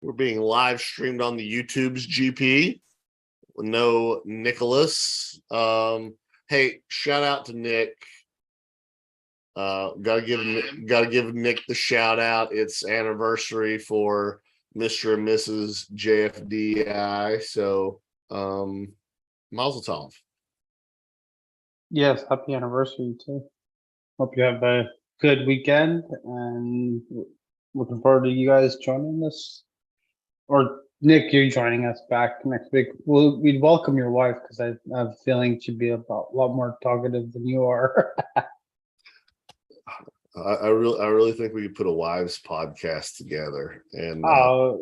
We're being live streamed on the YouTube's GP. No Nicholas. Hey, shout out to Nick. Gotta give Nick the shout out. It's anniversary for Mr. and Mrs. JFDI. So Mazel tov. Yes, happy anniversary too. Hope you have a good weekend and looking forward to you guys joining us. Or Nick, you're joining us back next week. We'd welcome your wife because I have a feeling she'd be a lot more talkative than you are. I really think we could put a wives podcast together, and Yeah.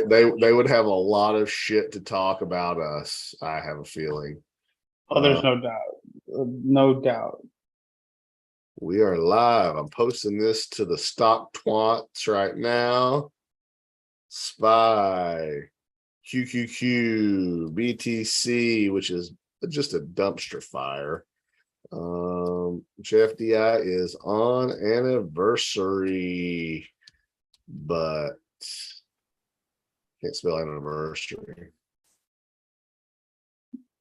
they would have a lot of shit to talk about us. I have a feeling. Oh, there's no doubt. No doubt. We are live. I'm posting this to the stock twats right now. SPY, QQQ, BTC, which is just a dumpster fire. JFDI is on anniversary, but can't spell anniversary.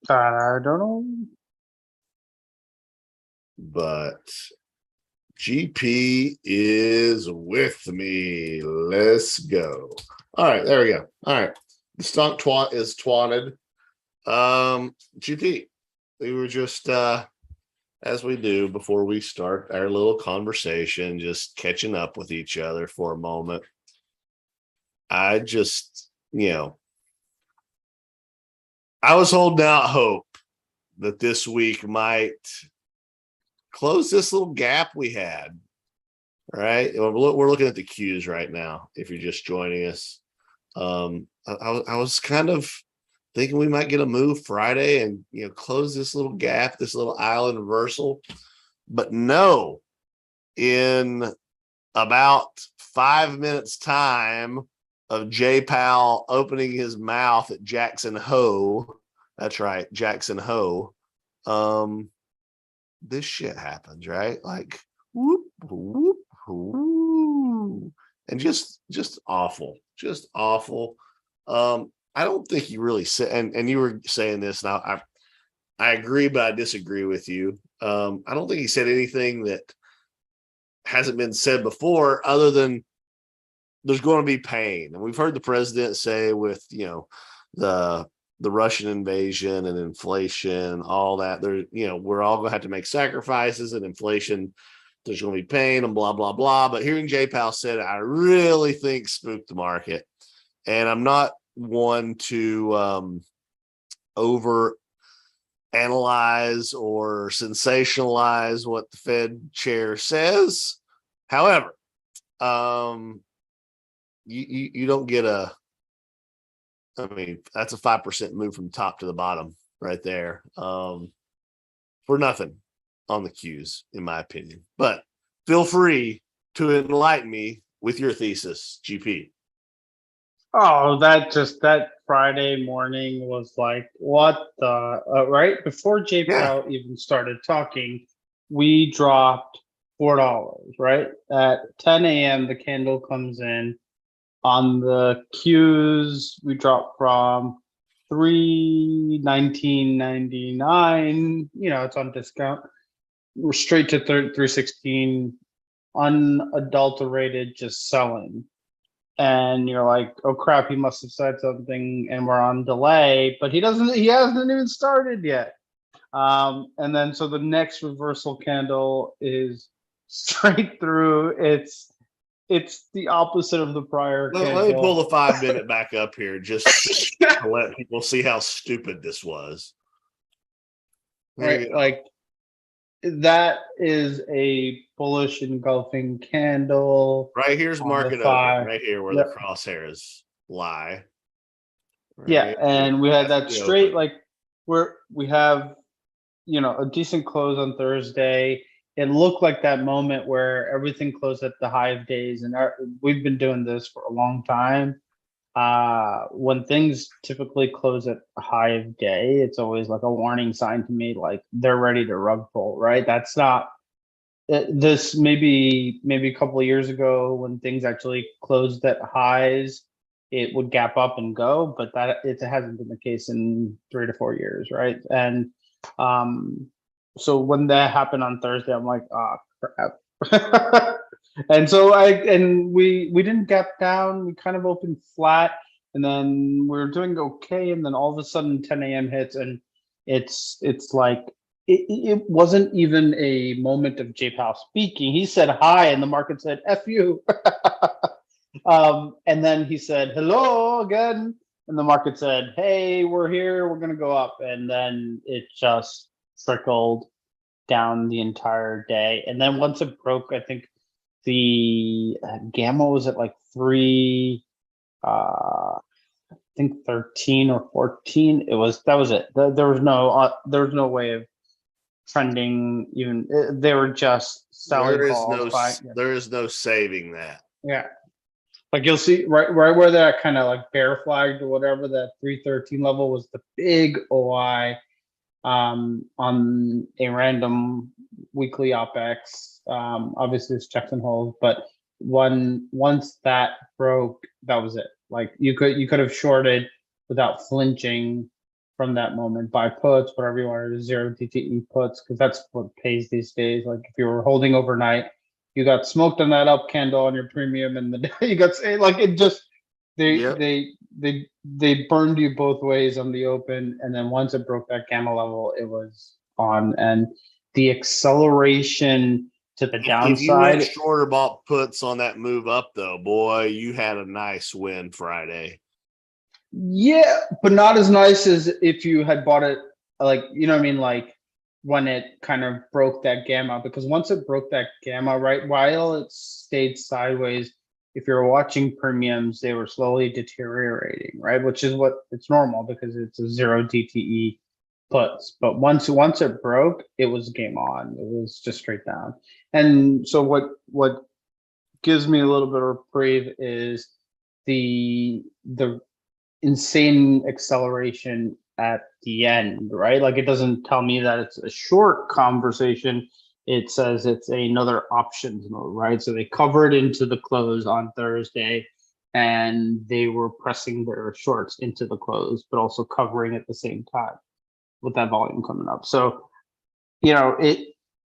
I don't know. But GP is with me. Let's go. All right, there we go. All right. The stock twat is twatted. GP, we were just as we do before we start our little conversation, just catching up with each other for a moment. I just, I was holding out hope that this week might close this little gap we had. Right. We're looking at the Qs right now. If you're just joining us, I was kind of thinking we might get a move Friday and close this little gap, this little island reversal. But no, in about 5 minutes time of J Powell opening his mouth at Jackson Hole, that's right, Jackson Hole, this shit happens, right? Like whoop, whoop, whoop, and just awful, just awful. I don't think he really said, and you were saying this, and I agree, but I disagree with you. I don't think he said anything that hasn't been said before, other than there's going to be pain. And we've heard the president say with, the Russian invasion and inflation, all that, we're all going to have to make sacrifices, and inflation, there's going to be pain and blah, blah, blah. But hearing Jay Powell said it, I really think spooked the market. And I'm not one to over analyze or sensationalize what the Fed chair says. However, you don't get that's a 5% move from top to the bottom right there, for nothing on the Qs, in my opinion. But feel free to enlighten me with your thesis, GP. Oh, that Friday morning was like, what the, right before J Powell even started talking, we dropped $4, right? At 10 a.m., the candle comes in. On the Qs, we dropped from $319.99. It's on discount. We're straight to 316, unadulterated, just selling. And you're like, oh crap, he must have said something, and we're on delay. But he hasn't even started yet. And then so the next reversal candle is straight through. It's the opposite of the prior candle. Let me pull the 5 minute back up here just to let people see how stupid this was. Right, like that is a bullish engulfing candle. Right here's market open, right here where the crosshairs lie. Right? Yeah, and we had that straight, like we have a decent close on Thursday. It looked like that moment where everything closed at the high of days, and we've been doing this for a long time. When things typically close at a high of day, it's always like a warning sign to me, like they're ready to rug pull, right? That's not this. Maybe a couple of years ago when things actually closed at highs, it would gap up and go, but that it hasn't been the case in 3 to 4 years, right? And so when that happened on Thursday, I'm like, oh crap. And so we didn't gap down, we kind of opened flat, and then we were doing okay, and then all of a sudden 10 a.m. hits, and it's like it wasn't even a moment of J Powell speaking. He said hi, and the market said F you. And then he said hello again, and the market said, hey, we're here, we're gonna go up, and then it just trickled down the entire day. And then once it broke, I think the gamma was at like 3 I think 13 or 14. That was it. There was no way of trending even. They were just selling calls. There is no saving that. Yeah, like you'll see right where that kind of like bear flagged or whatever, that 313 level was the big OI on a random weekly OPEX. Obviously it's checks and holds, but once that broke, that was it. Like you could have shorted without flinching from that moment, buy puts, whatever you wanted, 0 DTE puts, because that's what pays these days. Like if you were holding overnight, you got smoked on that up candle on your premium, and the day you got like it just they burned you both ways on the open, and then once it broke that gamma level, it was on. And the acceleration to the downside. If you went short or bought puts on that move up, though, boy, you had a nice win Friday. Yeah, but not as nice as if you had bought it, like, you know what I mean, like when it kind of broke that gamma, because once it broke that gamma, right, while it stayed sideways, if you're watching premiums, they were slowly deteriorating, right? Which is what it's normal because it's a 0 DTE puts. But once it broke, it was game on. It was just straight down. And so what gives me a little bit of reprieve is the insane acceleration at the end, right? Like it doesn't tell me that it's a short conversation. It says it's another options mode, right? So they covered into the close on Thursday, and they were pressing their shorts into the close, but also covering at the same time with that volume coming up. So, you know,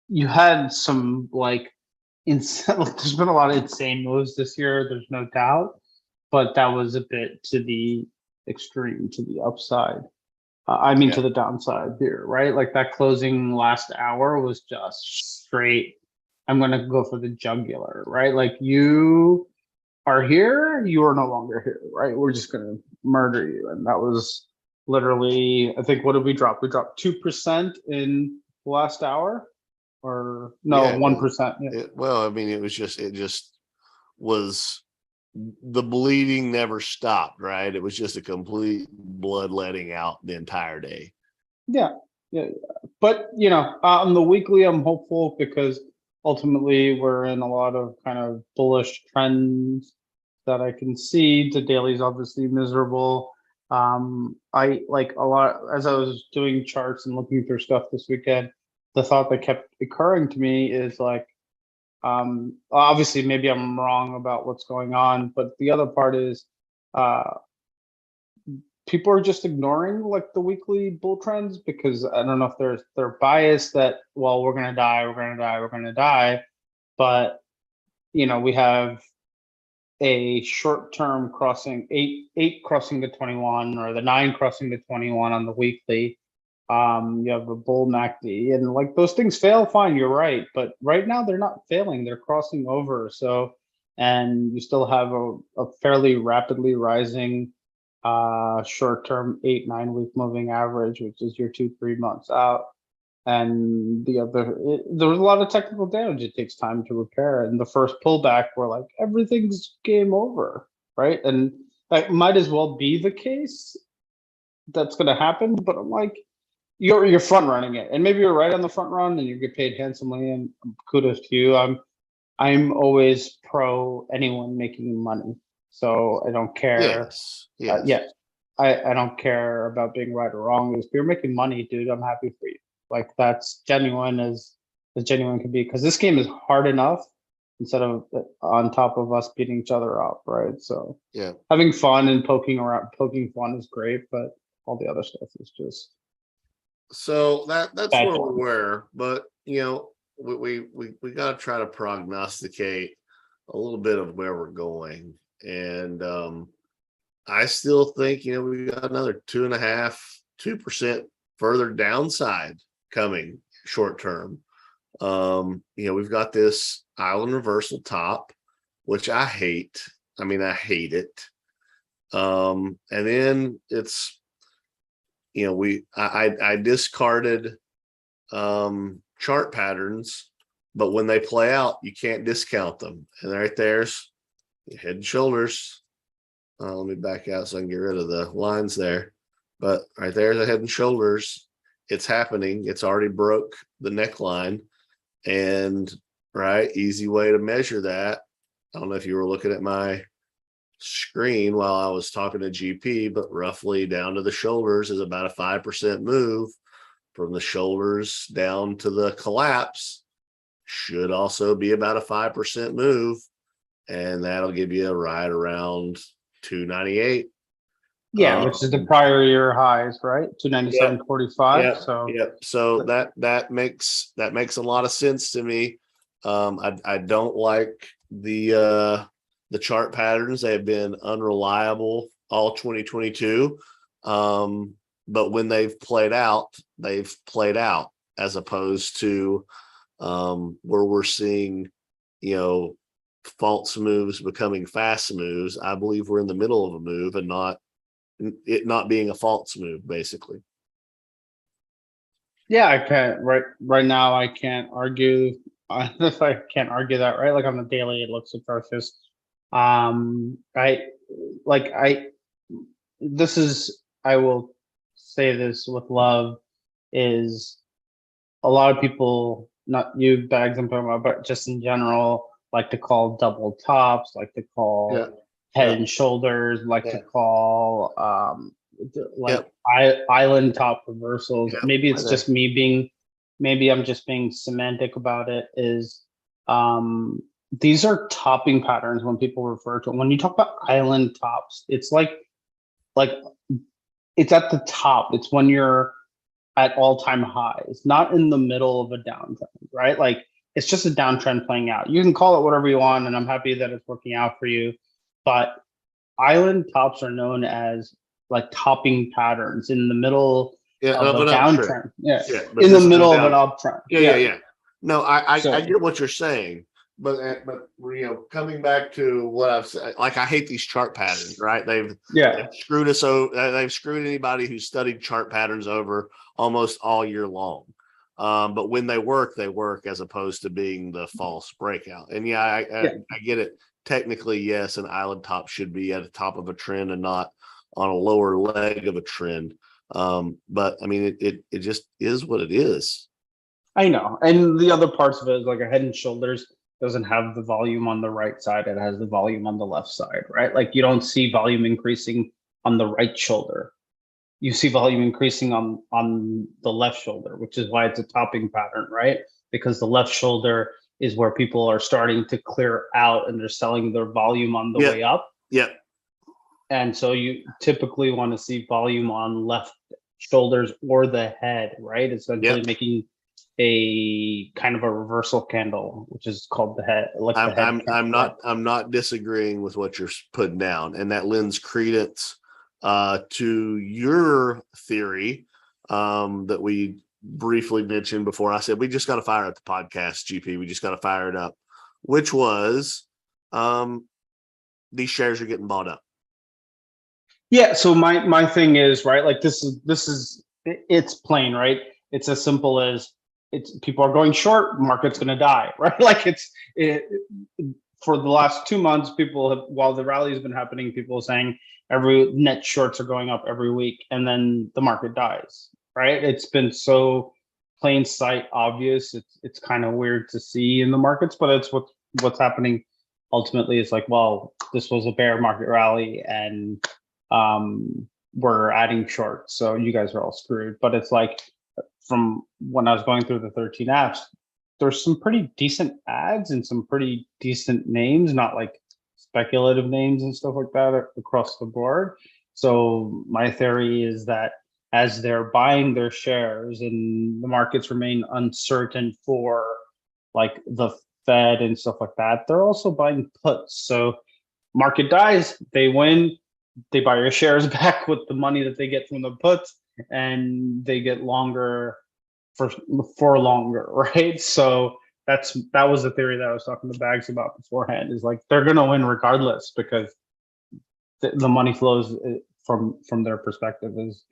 you had some like there's been a lot of insane moves this year, there's no doubt, but that was a bit to the extreme, to the upside. To the downside here, right? Like that closing last hour was just straight. I'm going to go for the jugular, right? Like you are here, you are no longer here, right? We're just going to murder you. And that was literally, I think, what did we drop? We dropped 2% in the last hour, or no, 1%. Well, I mean, it just was. The bleeding never stopped, right? It was just a complete bloodletting out the entire day. Yeah. But you know, on the weekly, I'm hopeful because ultimately we're in a lot of kind of bullish trends that I can see. The daily's obviously miserable. I like a lot as I was doing charts and looking through stuff this weekend. The thought that kept occurring to me is like, obviously maybe I'm wrong about what's going on, but the other part is people are just ignoring like the weekly bull trends because I don't know if they're biased that, well, we're gonna die, but you know, we have a short-term crossing, eight crossing to 21, or the 9 crossing to 21 on the weekly. You have a bull MACD, and like those things fail, fine, you're right, but right now they're not failing, they're crossing over. So, and you still have a fairly rapidly rising short-term 8-9 week moving average, which is your 2-3 months out. And there was a lot of technical damage. It takes time to repair. And the first pullback, we're like, everything's game over, right? And that might as well be the case. That's going to happen. But I'm like, you're front running it, and maybe you're right on the front run, and you get paid handsomely. And kudos to you. I'm always pro anyone making money, so I don't care. Yes. I don't care about being right or wrong. If you're making money, dude, I'm happy for you. Like that's genuine as genuine can be, because this game is hard enough instead of on top of us beating each other up, right? So Yeah. having fun and poking fun is great, but all the other stuff is just so that's bad where we form. were. But we got to try to prognosticate a little bit of where we're going. And I still think, we got another 2% further downside coming short term. We've got this island reversal top, which I hate. I mean, I hate it. And then it's, I discarded chart patterns, but when they play out, you can't discount them. And right there's head and shoulders. Let me back out so I can get rid of the lines there. But right there's a head and shoulders. It's happening. It's already broke the neckline. And right, easy way to measure that. I don't know if you were looking at my screen while I was talking to GP, but roughly down to the shoulders is about a 5% move. From the shoulders down to the collapse should also be about a 5% move. And that'll give you right around 298. Yeah, which is the prior year highs, right? 297.45. Yep, so so that makes a lot of sense to me. I don't like the chart patterns. They have been unreliable all 2022. But when they've played out as opposed to where we're seeing, false moves becoming fast moves. I believe we're in the middle of a move and it not being a false move, basically. Yeah, I can't right now. I can't argue. If I can't argue that, right? Like on the daily, it looks atrocious. This is. I will say this with love. Is a lot of people, not you bags I'm talking about, but just in general, like to call double tops, like to call head and shoulders, like to call island top reversals. Maybe it's just maybe I'm just being semantic about it. Is these are topping patterns when people refer to it. When you talk about island tops, it's like it's at the top. It's when you're at all-time highs, not in the middle of a downtrend, right? Like it's just a downtrend playing out. You can call it whatever you want, and I'm happy that it's working out for you. But island tops are known as like topping patterns in the middle of a downtrend. In the middle of an uptrend. Yeah. No, I get what you're saying, but coming back to what I've said, like I hate these chart patterns, right? They've screwed us over. They've screwed anybody who's studied chart patterns over almost all year long. But when they work as opposed to being the false breakout. And I get it. Technically, yes, an island top should be at the top of a trend and not on a lower leg of a trend. But I mean, it just is what it is. I know. And the other parts of it is like a head and shoulders doesn't have the volume on the right side. It has the volume on the left side, right? Like you don't see volume increasing on the right shoulder. You see volume increasing on the left shoulder, which is why it's a topping pattern, right? Because the left shoulder is where people are starting to clear out and they're selling their volume on the way up. Yeah. And so you typically want to see volume on left shoulders or the head, right? Essentially making a kind of a reversal candle, which is called the head. Like I'm not disagreeing with what you're putting down, and that lends credence to your theory that we briefly mentioned before. I said we just got to fire up the podcast, GP. We just got to fire it up, which was these shares are getting bought up. Yeah. So my thing is, right, like this is it's plain, right? It's as simple as people are going short, market's going to die, right? Like for the last 2 months, people have, while the rally has been happening, people are saying every net shorts are going up every week, and then the market dies, right? It's been so plain sight obvious. It's kind of weird to see in the markets, but it's what's happening ultimately. Is like, well, this was a bear market rally, and we're adding shorts, so you guys are all screwed. But it's like, from when I was going through the 13 apps, there's some pretty decent ads and some pretty decent names, not like speculative names and stuff like that across the board. So my theory is that as they're buying their shares and the markets remain uncertain for like the Fed and stuff like that, they're also buying puts. So market dies, they win, they buy your shares back with the money that they get from the puts, and they get longer for longer, right? So that was the theory that I was talking to Bags about beforehand. Is like they're gonna win regardless because the money flows from their perspective is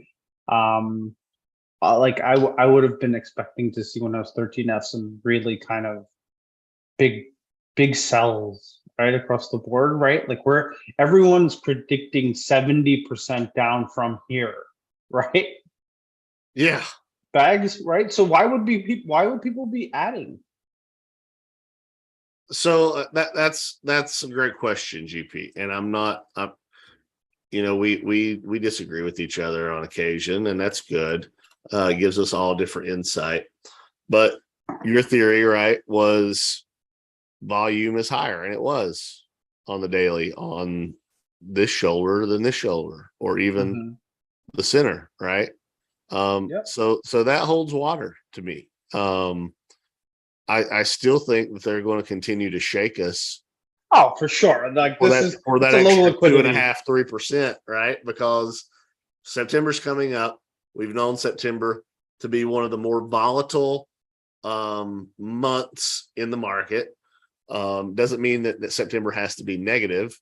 like I would have been expecting to see when I was 13 some really kind of big sells right across the board, right? Like everyone's predicting 70% down from here, right? Yeah. Bags, right? So why would people be adding? So that's a great question, GP. And we disagree with each other on occasion, and that's good. It gives us all different insight. But your theory, right, was volume is higher, and it was on the daily on this shoulder than this shoulder, or even the center, right? So that holds water to me. I still think that they're going to continue to shake us. Oh, for sure. Like for that extra 2.5%, 3%, right? Because September's coming up. We've known September to be one of the more volatile months in the market. Doesn't mean that September has to be negative,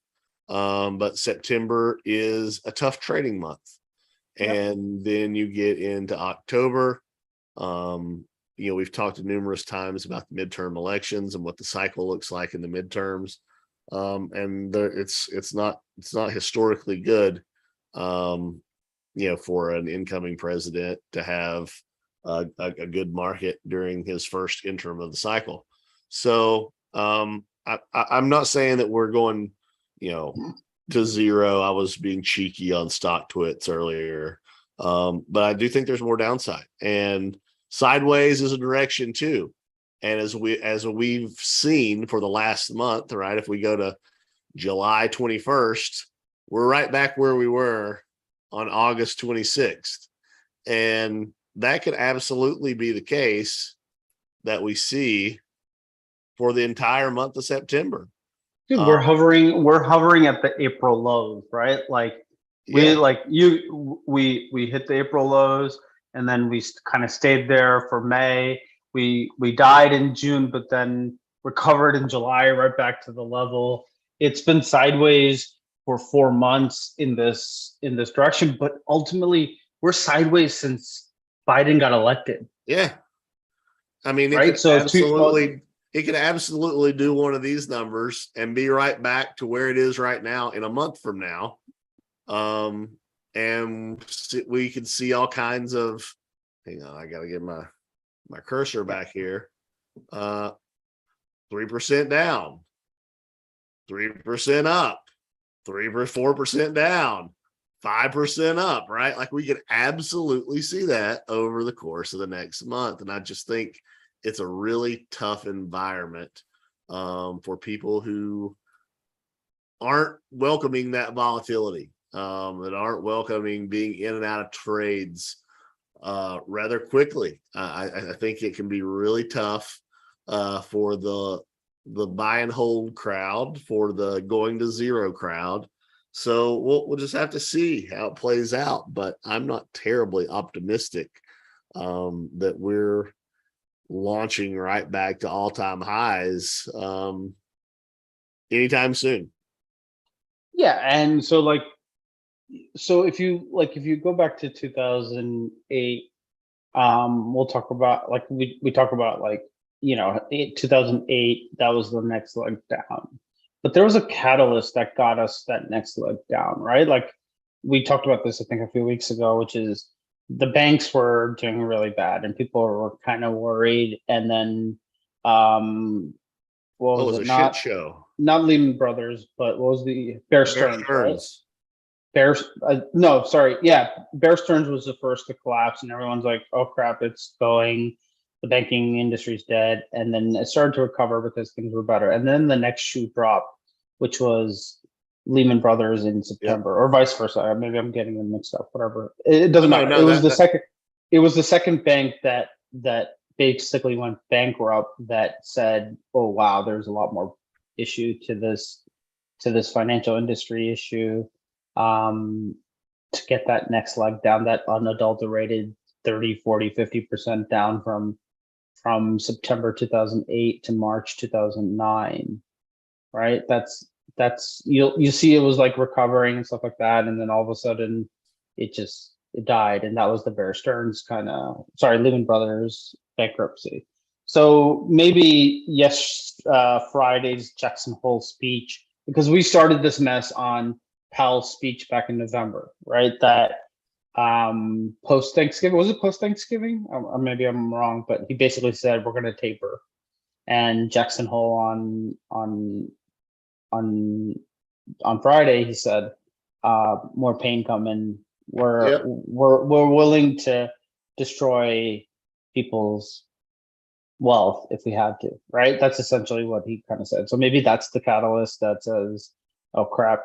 but September is a tough trading month. And then you get into October. We've talked numerous times about the midterm elections and what the cycle looks like in the midterms. And it's not historically good, for an incoming president to have a good market during his first interim of the cycle. So I'm not saying that we're going, to zero. I was being cheeky on stock twits earlier, but I do think there's more downside, and sideways is a direction too. And as we've seen for the last month, right? If we go to July 21st, we're right back where we were on August 26th. And that could absolutely be the case that we see for the entire month of September. Dude, we're hovering at the April lows, right? Like we hit the April lows, and then we kind of stayed there for May. We died in June, but then recovered in July, right back to the level. It's been sideways for 4 months in this direction, but ultimately we're sideways since Biden got elected. Yeah, I mean, right. So it could absolutely do one of these numbers and be right back to where it is right now in a month from now. And we could see all kinds of, hang on, I got to get my cursor back here. 3% down, 3% up, 4% down, 5% up, right? Like we could absolutely see that over the course of the next month. And I just think it's a really tough environment for people who aren't welcoming that volatility, that aren't welcoming being in and out of trades rather quickly. I think it can be really tough for the buy and hold crowd, for the going to zero crowd. So we'll just have to see how it plays out. But I'm not terribly optimistic that we're launching right back to all-time highs anytime soon. Yeah, and so if you go back to 2008, we'll talk about we talk about 2008, that was the next leg down. But there was a catalyst that got us that next leg down, right? Like we talked about this, I think, a few weeks ago, which is the banks were doing really bad and people were kind of worried. And then what was it? Shit show. Not Lehman Brothers, but what was the Bear Stearns, right? Bear Stearns was the first to collapse, and everyone's like, "Oh crap, it's going." the banking industry's dead. And then it started to recover because things were better. And then the next shoe dropped, which was Lehman Brothers in September, or vice versa. Maybe I'm getting them mixed up. Whatever. It doesn't matter. It was the second. It was the second bank that basically went bankrupt. That said, "Oh wow, there's a lot more issue to this financial industry issue." To get that next leg down, that unadulterated 30, 40, 50% down from September 2008 to March 2009, right? That's you see it was like recovering and stuff like that, and then all of a sudden it died, and that was the Bear Stearns Lehman Brothers bankruptcy. So maybe Friday's Jackson Hole speech, because we started this mess on Powell's speech back in November, right? That post Thanksgiving, was it post Thanksgiving? Or maybe I'm wrong, but he basically said we're going to taper. And Jackson Hole on Friday, he said more pain coming. We're willing to destroy people's wealth if we have to, right? That's essentially what he kind of said. So maybe that's the catalyst that says, oh crap,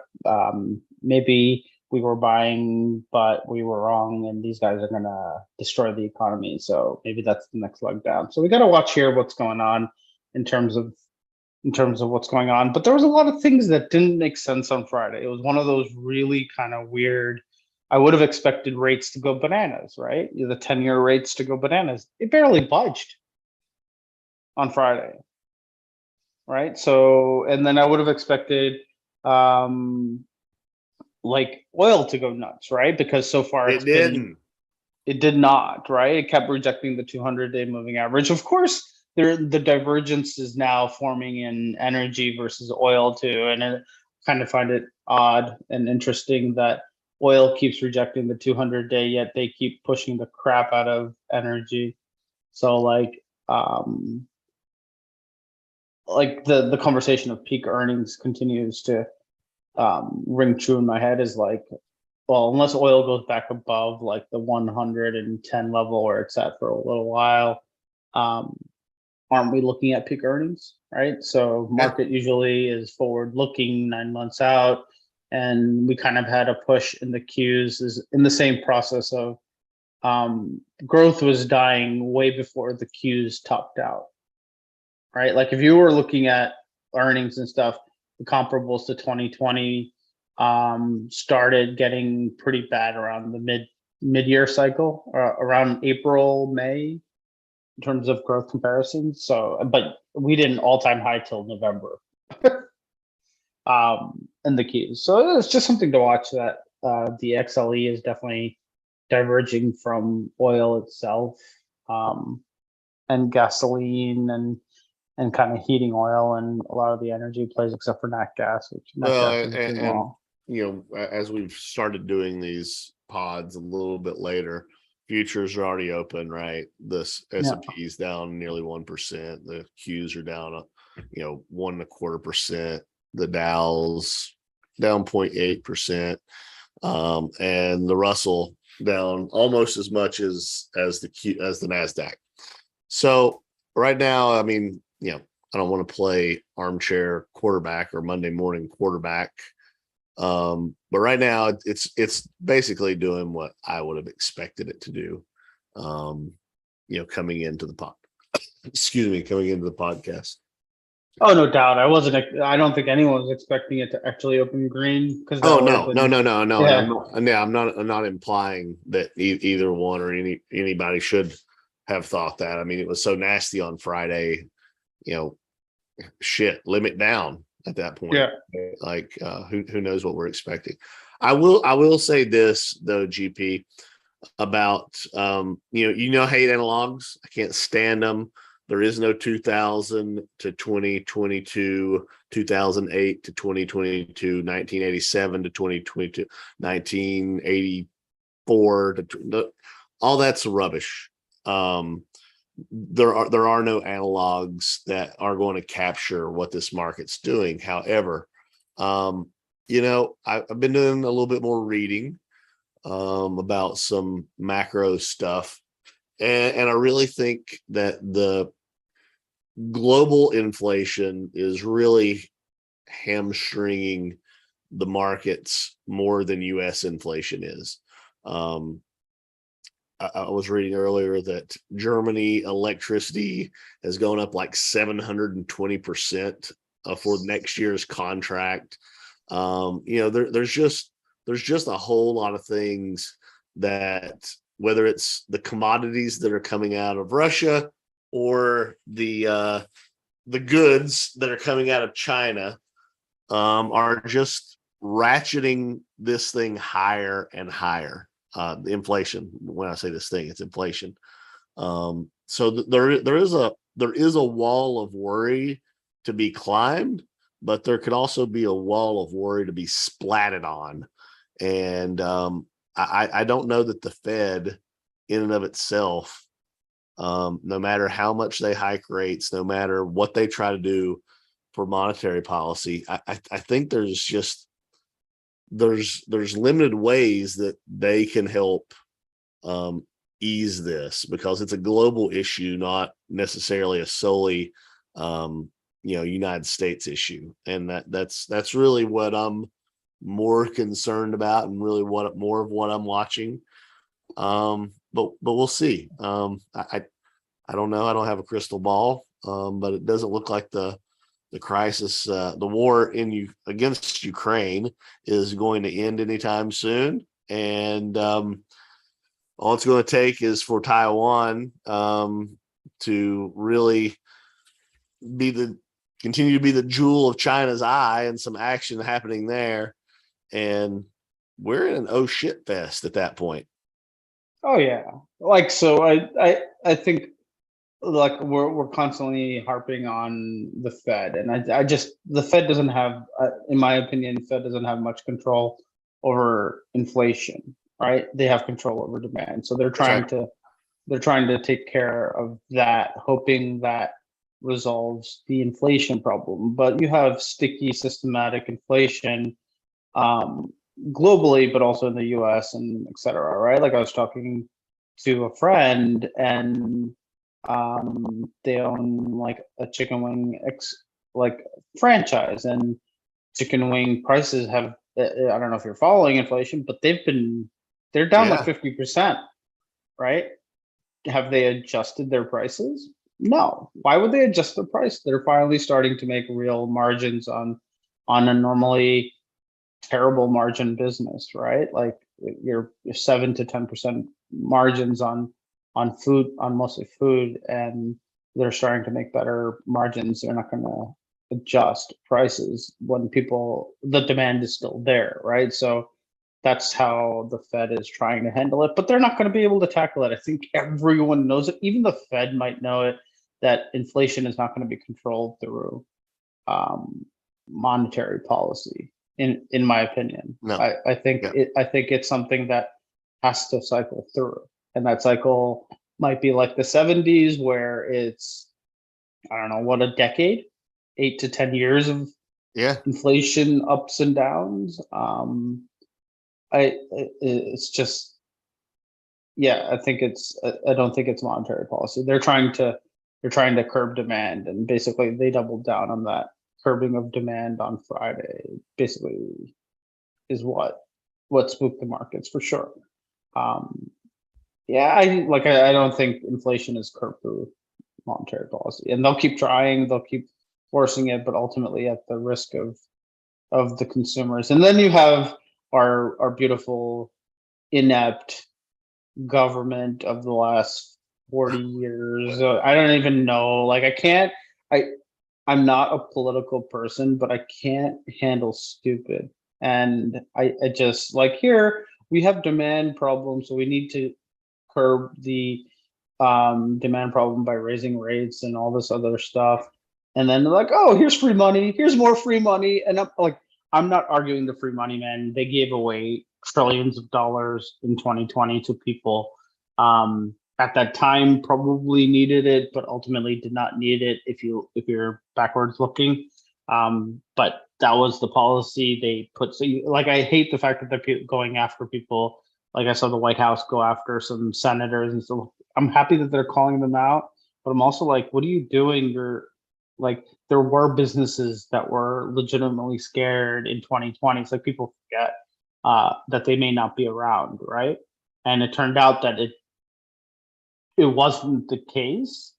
maybe we were buying, but we were wrong, and these guys are gonna destroy the economy. So maybe that's the next leg down. So we got to watch here what's going on in terms of what's going on. But there was a lot of things that didn't make sense on Friday. It was one of those really kind of weird. I would have expected rates to go bananas, right? The 10-year rates to go bananas. It barely budged on Friday, right? So, and then I would have expected like oil to go nuts, right? Because so far it did not, right? It kept rejecting the 200-day moving average. Of course, the divergence is now forming in energy versus oil too, and I kind of find it odd and interesting that oil keeps rejecting the 200-day, yet they keep pushing the crap out of energy. So like the conversation of peak earnings continues to ring true in my head, is like, well, unless oil goes back above like the 110 level where it's at for a little while, aren't we looking at peak earnings, right? So market usually is forward looking 9 months out, and we kind of had a push in the Qs is in the same process of growth was dying way before the Qs topped out, right? Like if you were looking at earnings and stuff, the comparables to 2020 started getting pretty bad around the mid-year cycle, around April, May, in terms of growth comparisons. So, but we did an all-time high till November in the Qs. So it's just something to watch, that the XLE is definitely diverging from oil itself, and gasoline and kind of heating oil and a lot of the energy plays, except for nat gas, which you know, as we've started doing these pods a little bit later, futures are already open, right? This S&P is down nearly 1%. The Qs are down, 1.25%. The Dow's down 0.8%, and the Russell down almost as much as the Nasdaq. So right now, I mean, I don't want to play armchair quarterback or Monday morning quarterback. But right now it's basically doing what I would have expected it to do, coming into the podcast. Oh, no doubt. I don't think anyone was expecting it to actually open green, because no. Yeah. I'm not implying that either one or anybody should have thought that. I mean, it was so nasty on Friday, limit down at that point. Yeah. Like who knows what we're expecting. I will say this though, GP, about hate analogs. I can't stand them. There is no 2000 to 2022, 2008 to 2022, 1987 to 2022, 1984 to all that's rubbish. There are no analogs that are going to capture what this market's doing. However, I've been doing a little bit more reading about some macro stuff, And I really think that the global inflation is really hamstringing the markets more than U.S. inflation is. I was reading earlier that Germany electricity has gone up like 720% for next year's contract. There's just a whole lot of things that, whether it's the commodities that are coming out of Russia or the goods that are coming out of China, are just ratcheting this thing higher and higher. The inflation. When I say this thing, it's inflation. So there is a wall of worry to be climbed, but there could also be a wall of worry to be splatted on. And I don't know that the Fed, in and of itself, no matter how much they hike rates, no matter what they try to do for monetary policy, I think there's limited ways that they can help ease this, because it's a global issue, not necessarily a solely United States issue. And that's really what I'm more concerned about, and really more of what I'm watching. But we'll see. I don't know. I don't have a crystal ball, but it doesn't look like the crisis, the war against Ukraine, is going to end anytime soon. And all it's going to take is for Taiwan to really continue to be the jewel of China's eye, and some action happening there. And we're in an oh shit fest at that point. Oh yeah. So I think, like, we're constantly harping on the Fed, and the Fed doesn't have, in my opinion, the Fed doesn't have much control over inflation, right? They have control over demand, so they're trying to take care of that, hoping that resolves the inflation problem. But you have sticky, systematic inflation globally, but also in the U.S. and et cetera, right? Like, I was talking to a friend, and they own like a chicken wing franchise, and chicken wing prices have, I don't know if you're following inflation, but they're down like 50%, right? Have they adjusted their prices? No. Why would they adjust their price? They're finally starting to make real margins on a normally terrible margin business, right? Like, your 7 to 10% margins on food, on mostly food, and they're starting to make better margins. They're not going to adjust prices when the demand is still there, right? So that's how the Fed is trying to handle it, but they're not going to be able to tackle it. I think everyone knows it. Even the Fed might know it, that inflation is not going to be controlled through monetary policy. In my opinion, No. I think it's something that has to cycle through, and that cycle might be like the 70s, where it's, I don't know, what, a decade, 8 to 10 years of inflation ups and downs. It's just, I don't think it's monetary policy. They're trying to curb demand, and basically they doubled down on that curbing of demand on Friday. Basically, is what spooked the markets for sure. I don't think inflation is curbed through monetary policy, and they'll keep trying, they'll keep forcing it, but ultimately at the risk of the consumers. And then you have our beautiful, inept government of the last 40 years. I don't even know. Like, I'm not a political person, but I can't handle stupid. And I just, like, here we have demand problems, so we need to curb the demand problem by raising rates and all this other stuff. And then they're like, oh, here's free money, here's more free money. And I'm not arguing the free money, man. They gave away trillions of dollars in 2020 to people at that time probably needed it, but ultimately did not need it if you're backwards looking. But that was the policy they put. So I hate the fact that they're going after people. Like, I saw the White House go after some senators and stuff. I'm happy that they're calling them out, but I'm also like, what are you doing? You're like, there were businesses that were legitimately scared in 2020. It's like people forget that they may not be around, right? And it turned out that it wasn't the case,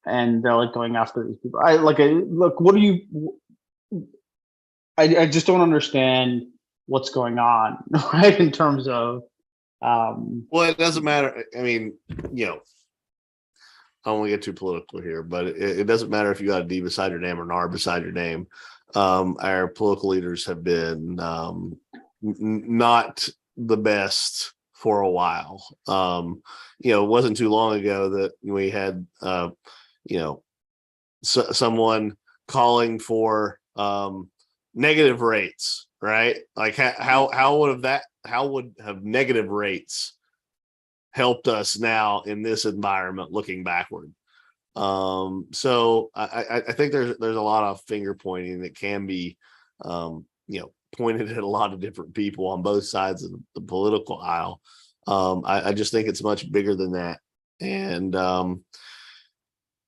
and they're like going after these people. Look, what do you? I just don't understand what's going on, right? In terms of, well, it doesn't matter. I mean, you know, I don't want to get too political here, but it doesn't matter if you got a D beside your name or an R beside your name. Our political leaders have been not the best for a while. You know, it wasn't too long ago that we had, you know, someone calling for negative rates, right? Like how would have negative rates helped us now in this environment looking backward? So I think there's a lot of finger pointing that can be, you know, pointed at a lot of different people on both sides of the political aisle. I just think it's much bigger than that. And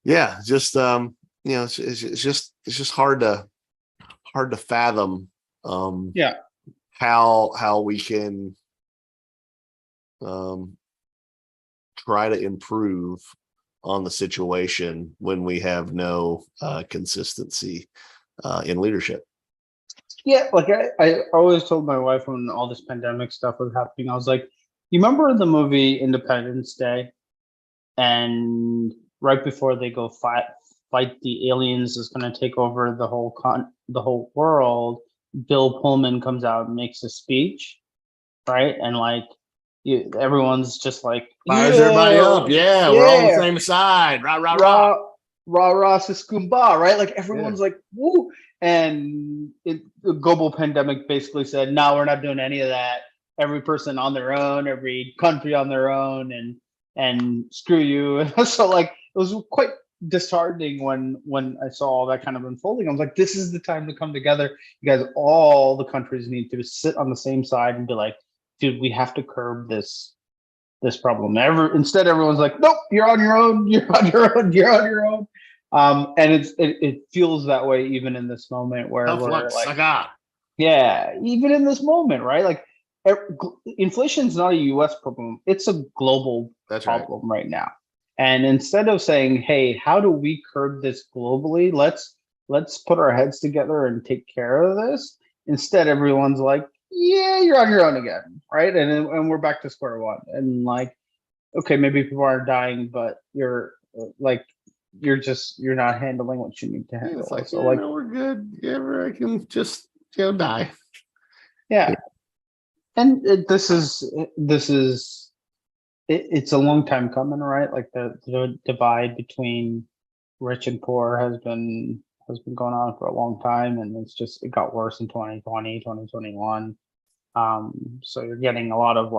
yeah, just you know, it's just hard to fathom how we can try to improve on the situation when we have no consistency in leadership. Yeah, like I always told my wife when all this pandemic stuff was happening, I was like, you remember the movie Independence Day? And right before they go fight the aliens is going to take over the whole world, Bill Pullman comes out and makes a speech, right? And like everyone's just like, fires everybody up. Yeah, we're all on the same side. Rah, rah, rah. Rah, rah, siskumba, right? Like everyone's like, woo. And the global pandemic basically said, no, we're not doing any of that. Every person on their own, every country on their own, and screw you. So like it was quite disheartening when I saw all that kind of unfolding. I was like, this is the time to come together. You guys, all the countries need to sit on the same side and be like, dude, we have to curb this problem. Instead, everyone's like, nope, you're on your own, you're on your own, you're on your own. And it feels that way even in this moment where we're like, yeah, even in this moment, right? Like inflation is not a US problem, it's a global problem right now. And instead of saying, hey, how do we curb this globally? Let's put our heads together and take care of this. Instead, everyone's like, yeah, you're on your own again, right? And we're back to square one. And like, okay, maybe people are dying, but you're not handling what you need to handle. It's like, so like, no, we're good. Yeah, I can just die. Yeah. And it's a long time coming, right? Like the divide between rich and poor has been going on for a long time, and it got worse in 2020, 2021. So you're getting a lot of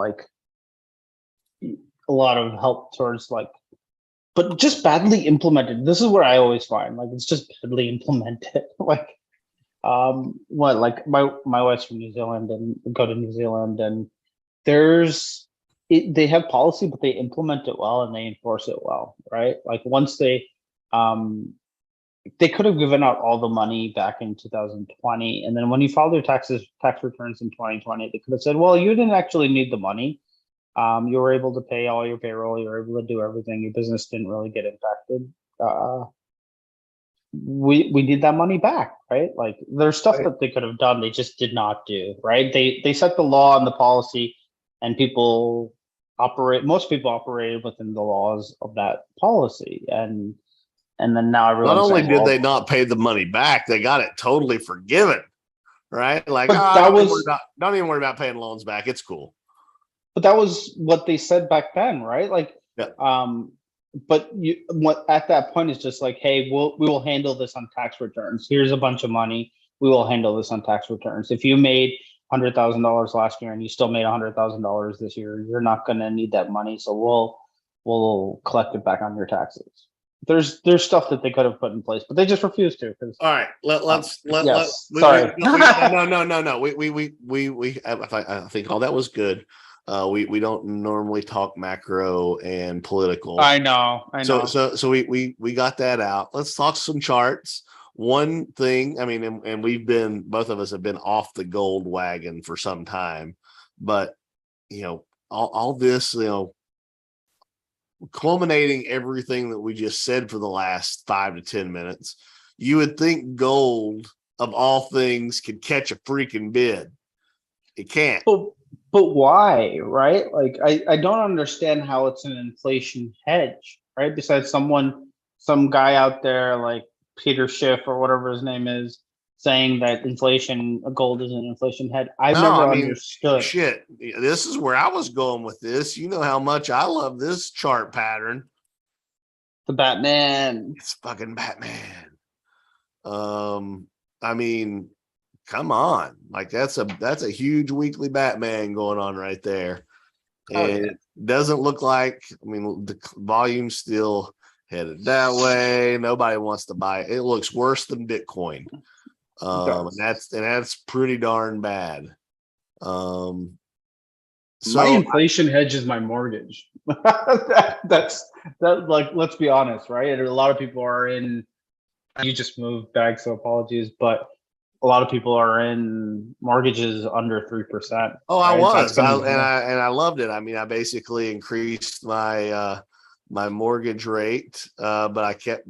help towards like, but just badly implemented. This is where I always find like it's just badly implemented. Like like my wife's from New Zealand and go to New Zealand, and they have policy, but they implement it well and they enforce it well, right? Like once they could have given out all the money back in 2020, and then when you filed their tax returns in 2020, they could have said, well, you didn't actually need the money. You were able to pay all your payroll, you were able to do everything, your business didn't really get impacted. We need that money back, right? Like there's stuff that they could have done, they just did not do, right? They set the law and the policy, and most people operated within the laws of that policy, and then now everyone's not only did they not pay the money back, they got it totally forgiven, right? Like, don't even worry about paying loans back, it's cool. But that was what they said back then, right? Like, but at that point is just like, hey, we will handle this on tax returns. Here's a bunch of money. We will handle this on tax returns. If you made $100,000 last year and you still made $100,000 this year, you're not going to need that money. So we'll collect it back on your taxes. There's stuff that they could have put in place, but they just refused to. All right, let's sorry. No. I think all that was good. We don't normally talk macro and political. I know. So we got that out. Let's talk some charts. One thing, I mean, and we've been, both of us have been off the gold wagon for some time, but all this, culminating everything that we just said for the last 5 to 10 minutes, you would think gold of all things could catch a freaking bid. It can't. But why, right? Like, I don't understand how it's an inflation hedge, right? Besides some guy out there like Peter Schiff or whatever his name is saying that gold is an inflation hedge. I've never understood. Shit, this is where I was going with this. You know how much I love this chart pattern. The Batman. It's fucking Batman. I mean, come on, like that's a huge weekly Batman going on right there. And it doesn't look like, I mean, the volume's still headed that way. Nobody wants to buy it. It looks worse than Bitcoin. And that's pretty darn bad. So my inflation hedge is my mortgage. That's like, let's be honest, right? A lot of people are in, you just moved back, so apologies, but a lot of people are in mortgages under 3%. Oh, right? I loved it. I mean, I basically increased my my mortgage rate, but I kept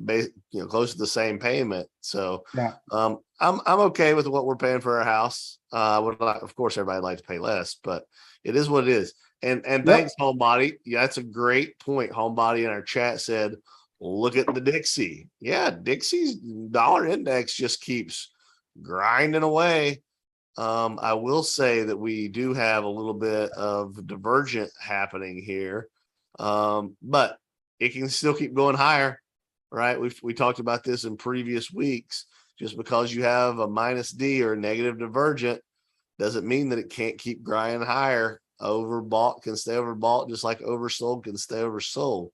close to the same payment. So yeah. I'm okay with what we're paying for our house. Of course, everybody likes to pay less, but it is what it is. And thanks, Homebody. Yeah, that's a great point. Homebody in our chat said, look at the Dixie. Yeah, Dixie's dollar index just keeps grinding away. I will say that we do have a little bit of divergent happening here, but it can still keep going higher, right? We talked about this in previous weeks. Just because you have a minus D or negative divergent doesn't mean that it can't keep grinding higher. Overbought can stay overbought, just like oversold can stay oversold.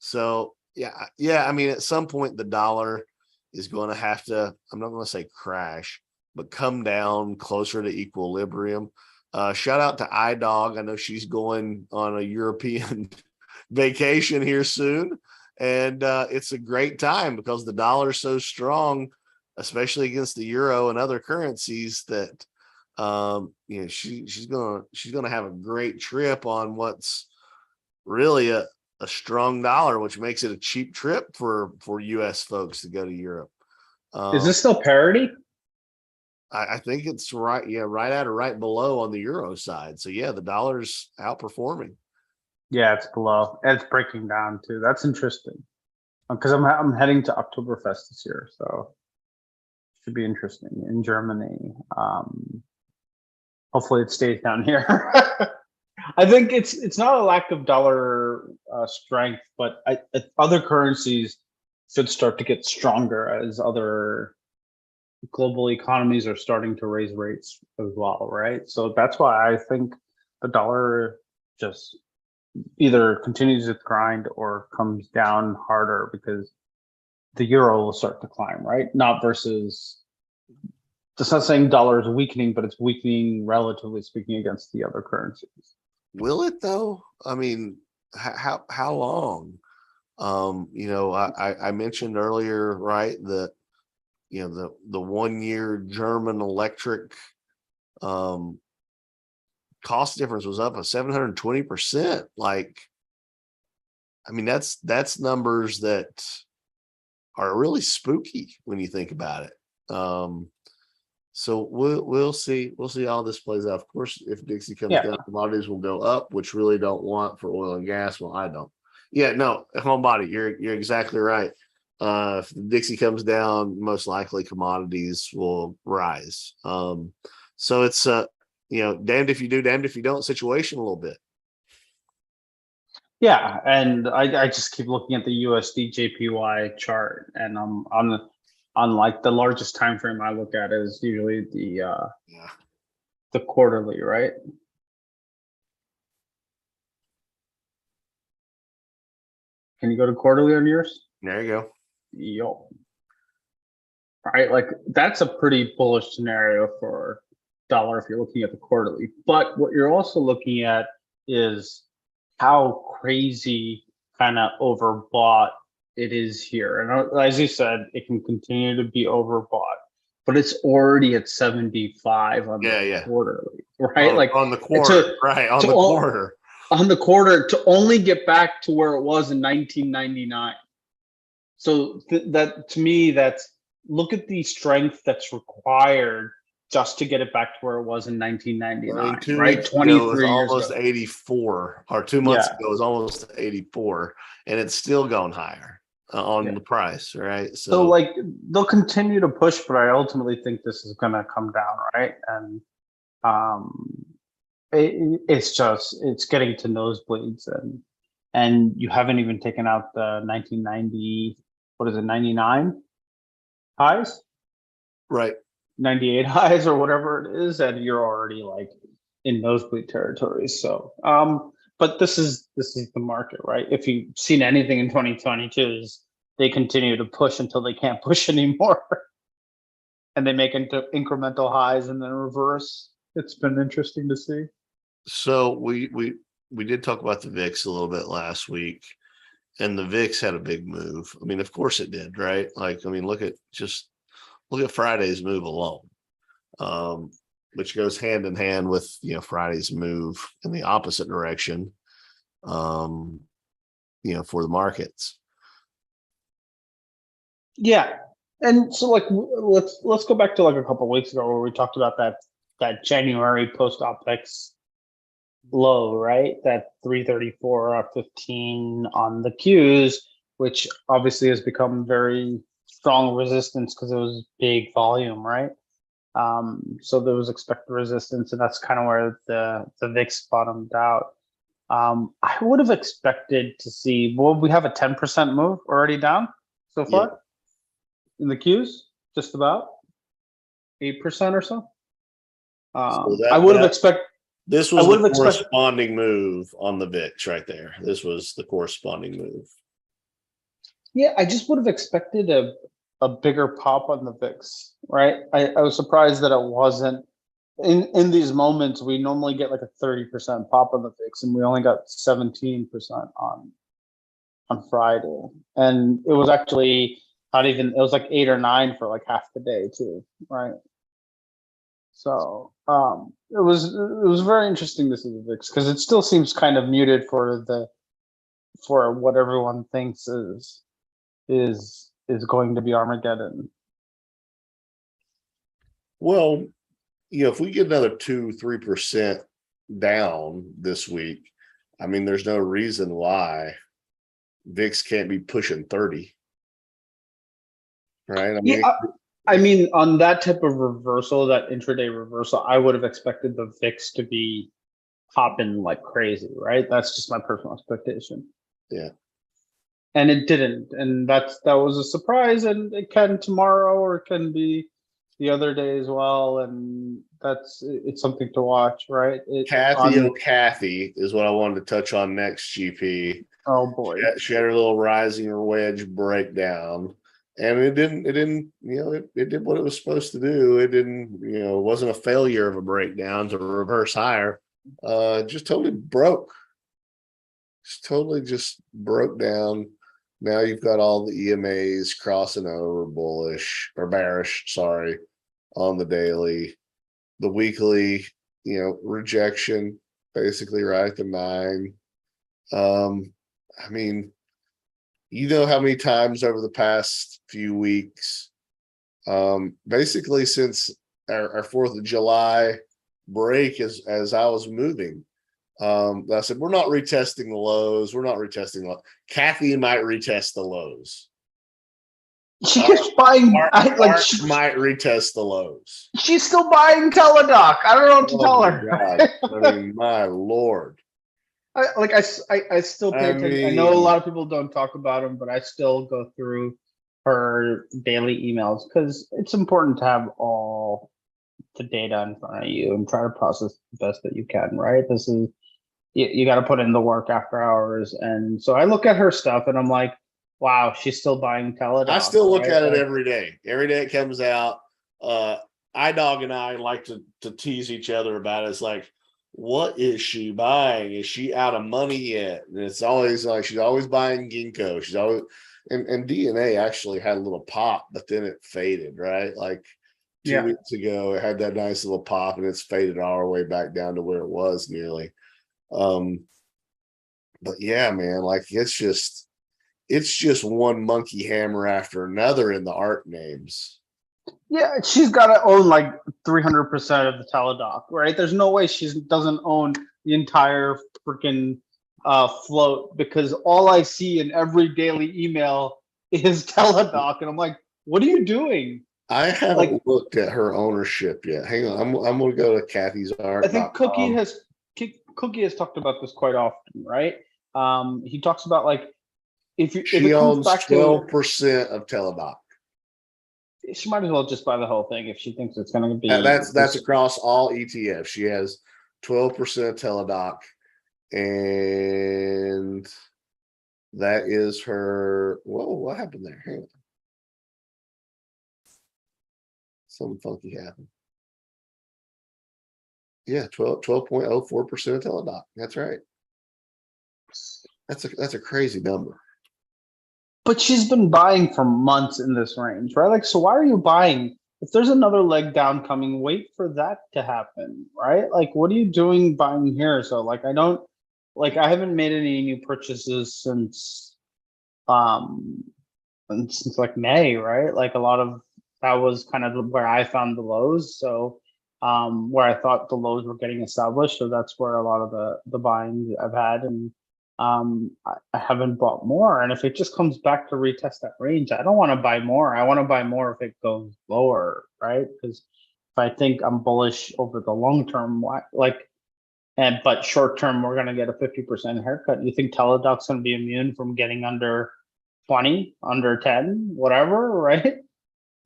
So yeah. I mean, at some point the dollar is going to have to, I'm not going to say crash, but come down closer to equilibrium. Shout out to iDog. I know she's going on a European vacation here soon. And it's a great time because the dollar is so strong, especially against the euro and other currencies, that she's gonna have a great trip on what's really a strong dollar, which makes it a cheap trip for US folks to go to Europe. Is this still parity? I think it's right. Yeah, right at or right below on the euro side. So yeah, the dollar's outperforming. Yeah, it's below. It's breaking down too. That's interesting. Because I'm heading to Oktoberfest this year, so it should be interesting in Germany. Hopefully it stays down here. I think it's not a lack of dollar strength, but other currencies should start to get stronger as other global economies are starting to raise rates as well, right? So that's why I think the dollar just either continues its grind or comes down harder, because the euro will start to climb, right? Not versus, it's not saying dollar is weakening, but it's weakening relatively speaking against the other currencies. Will it though? I mean, how long? I mentioned earlier, right, that the 1 year German electric cost difference was up a 720%. Like, I mean, that's numbers that are really spooky when you think about it. So we'll see how this plays out. Of course, if Dixie comes down, commodities will go up, which really don't want for oil and gas. Well, I don't. Yeah, no, Homebody, you're exactly right. If Dixie comes down, most likely commodities will rise. So it's damned if you do, damned if you don't situation a little bit. Yeah, and I just keep looking at the USD JPY chart, and on like the largest time frame I look at is usually the quarterly, right? Can you go to quarterly on yours? There you go. Yo. All right, like that's a pretty bullish scenario for dollar if you're looking at the quarterly. But what you're also looking at is how crazy kind of overbought it is here. And as you said, it can continue to be overbought, but it's already at 75 on the quarterly, right? On the quarter, on the quarter. On the quarter, to only get back to where it was in 1999. So that, to me, that's, look at the strength that's required just to get it back to where it was in 1999. 2 right? weeks 23 ago, it was years almost ago. 84, or 2 months ago, it was almost 84, and it's still going higher on the price, right? So like, they'll continue to push, but I ultimately think this is going to come down, right? And it's getting to nosebleeds, and you haven't even taken out the 1990, what is it, 99 highs, right? 98 highs or whatever it is, and you're already like in nosebleed territory. So but this is the market, right? If you've seen anything in 2022, is they continue to push until they can't push anymore and they make into incremental highs and then reverse. It's been interesting to see. So we did talk about the VIX a little bit last week, and the VIX had a big move. I mean, of course it did, right? Like, I mean, look at Friday's move alone, which goes hand in hand with, Friday's move in the opposite direction, for the markets. Yeah. And so like, let's go back to like a couple of weeks ago where we talked about that January post OPEX low, right? That 334.15 on the Qs, which obviously has become very strong resistance because it was big volume, right? So there was expected resistance, and that's kind of where the VIX bottomed out. I would have expected to see, well, we have a 10% move already down so far in the Qs, just about 8% or so. I would have expected. This was the corresponding move on the VIX right there. This was the corresponding move. Yeah, I just would have expected a bigger pop on the VIX, right? I was surprised that it wasn't. In these moments, we normally get like a 30% pop on the VIX, and we only got 17% on Friday. And it was actually not even, it was like 8 or 9 for like half the day too, right? So it was very interesting to see the VIX, because it still seems kind of muted for what everyone thinks is going to be Armageddon. Well, if we get another 2-3% down this week, I mean, there's no reason why VIX can't be pushing 30, right? I mean, on that type of reversal, that intraday reversal, I would have expected the VIX to be popping like crazy, right? That's just my personal expectation. Yeah. And it didn't, and that was a surprise, and it can tomorrow, or it can be the other day as well, and it's something to watch, right? Kathy is what I wanted to touch on next, GP. Oh boy. She had her little rising wedge breakdown, and it did what it was supposed to do. It didn't, it wasn't a failure of a breakdown to reverse higher. Just totally broke. Just broke down. Now you've got all the EMAs crossing over bullish or bearish, sorry, on the daily. The weekly, rejection basically right at the 9. I mean, how many times over the past few weeks, basically since our 4th of July break, as I was moving, I said, we're not retesting the lows. Kathy might retest the lows. She keeps buying. Mark might retest the lows. She's still buying Teladoc. I don't know what to tell her. God. I mean, my Lord. I still pay attention. I know a lot of people don't talk about them, but I still go through her daily emails because it's important to have all the data in front of you and try to process the best that you can, right? This is, you got to put in the work after hours. And so I look at her stuff and I'm like, wow, she's still buying Teladoc. I still look at it every day. Every day it comes out. iDog and I like to tease each other about it. It's like, what is she buying? Is she out of money yet? And it's always like she's always buying ginkgo. She's always and DNA actually had a little pop, but then it faded, right? Like 2 weeks ago, it had that nice little pop, and it's faded all the way back down to where it was nearly. But yeah, man, like it's just one monkey hammer after another in the art names. Yeah, she's got to own like 300% of the Teladoc, right? There's no way she doesn't own the entire freaking float, because all I see in every daily email is Teladoc, and I'm like, what are you doing? I haven't looked at her ownership yet. Hang on, I'm going to go to Kathy's art. I think Cookie has talked about this quite often, right? He talks about like if it owns 12% of Teladoc. She might as well just buy the whole thing if she thinks it's going to be. That's across all ETFs. She has 12% Teladoc, and that is her. Whoa, what happened there? Hang on. Something funky happened. Yeah, 12.04% of Teladoc. That's right. That's a crazy number. But she's been buying for months in this range, right? Like, so why are you buying? If there's another leg down coming, wait for that to happen, right? Like, what are you doing buying here? So, like, I haven't made any new purchases since like May, right? Like, a lot of that was kind of where I found the lows. So, where I thought the lows were getting established. So that's where a lot of the buying I've had, and I haven't bought more. And if it just comes back to retest that range, I don't want to buy more. I want to buy more if it goes lower, right? Because if I think I'm bullish over the long term, but short term, we're going to get a 50% haircut. You think Teladoc's going to be immune from getting under 20, under 10, whatever, right?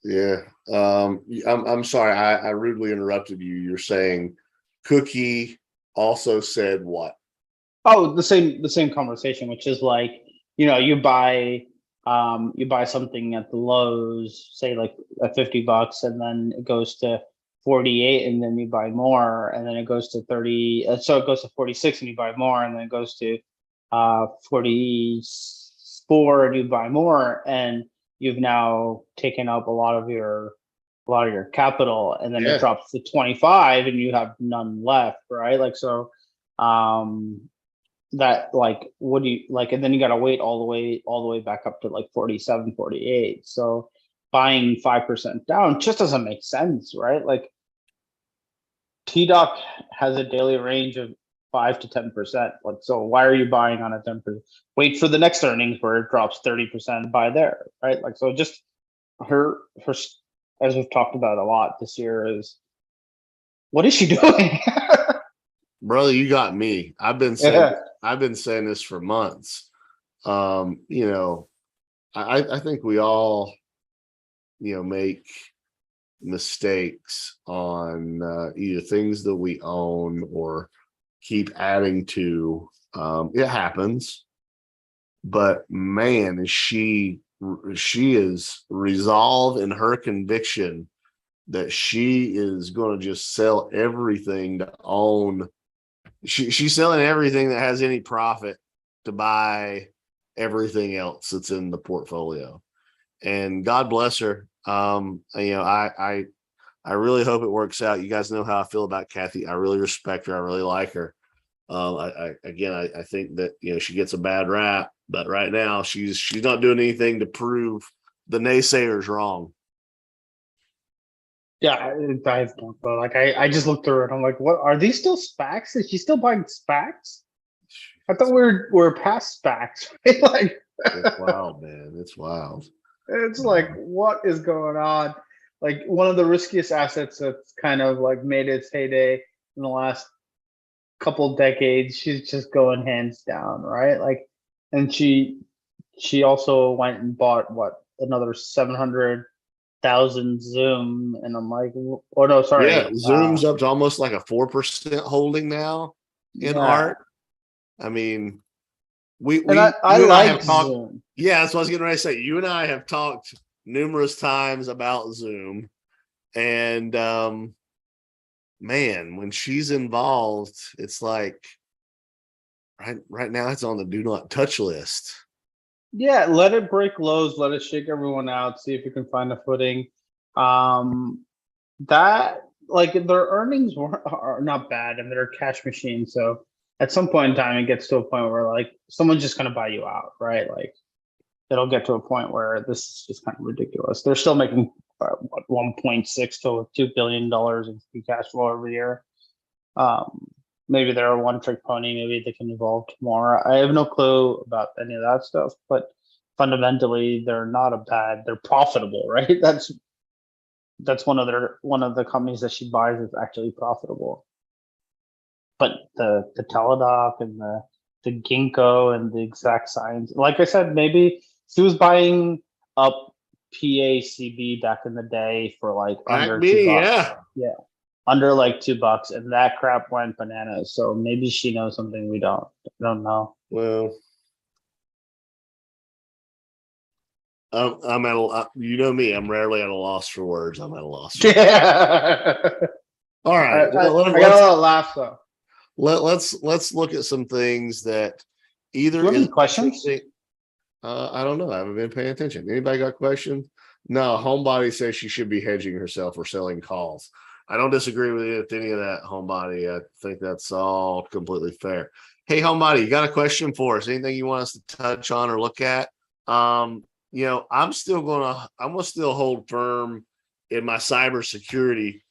Yeah. I'm sorry. I rudely interrupted you. You're saying Cookie also said what? Oh, the same conversation, which is like, you buy something at the lows, say like at $50, and then it goes to 48, and then you buy more, and then it goes to 30. So it goes to 46, and you buy more, and then it goes to 44, and you buy more, and you've now taken up a lot of your capital, and then it drops to 25, and you have none left, right? Like, so that, like, what do you like? And then you got to wait all the way back up to like 47, 48. So buying 5% down just doesn't make sense, right? Like, TDOC has a daily range of 5 to 10%. Like, so why are you buying on a 10%? Wait for the next earnings where it drops 30%, buy there, right? Like, so just her, as we've talked about a lot this year, is what is she doing? Brother, you got me. I've been saying this for months. I think we all, make mistakes on either things that we own or keep adding to. It happens, but man, she is resolved in her conviction that she is going to just sell everything to own. She's selling everything that has any profit to buy everything else that's in the portfolio. And God bless her. I really hope it works out. You guys know how I feel about Kathy. I really respect her. I really like her. I think that, she gets a bad rap, but right now she's not doing anything to prove the naysayers wrong. Yeah, I just looked through it. I'm like, what are these still SPACs? Is she still buying SPACs? I thought we're past SPACs. Right? Like, it's wild, man. It's wild. It's like, what is going on? Like, one of the riskiest assets that's kind of like made its heyday in the last couple decades. She's just going hands down, right? Like, and she also went and bought another 700,000 Zoom, and I'm like, oh no, sorry. Yeah, Zoom's up to almost like a 4% holding now in art. I mean, I like Zoom. Yeah, that's what I was getting ready to say. You and I have talked numerous times about Zoom, and man, when she's involved, it's like right now it's on the do not touch list. Yeah, let it break lows, let it shake everyone out, see if you can find a footing. That like their earnings are not bad and they're a cash machine. So at some point in time, it gets to a point where like someone's just gonna buy you out, right? Like it'll get to a point where this is just kind of ridiculous. They're still making what, 1.6 to $2 billion in free cash flow every year. Maybe they're a one-trick pony. Maybe they can evolve more. I have no clue about any of that stuff, but fundamentally, they're not a bad. They're profitable, right? That's one of the companies that she buys is actually profitable. But the Teladoc and the Ginkgo and the Exact Science, like I said, maybe she was buying up PACB back in the day for like under $2. Yeah, under like $2, and that crap went bananas. So maybe she knows something we don't know. Well, I'm at a, you know me, I'm rarely at a loss for words. I'm at a loss. Yeah. All right. I got a lot of laughs though. Let's look at some things that either Do you have any questions? I don't know. I haven't been paying attention. Anybody got questions? No, Homebody says she should be hedging herself or selling calls. I don't disagree with any of that, Homebody. I think that's all completely fair. Hey, Homebody, you got a question for us? Anything you want us to touch on or look at? I'm gonna still hold firm in my cybersecurity.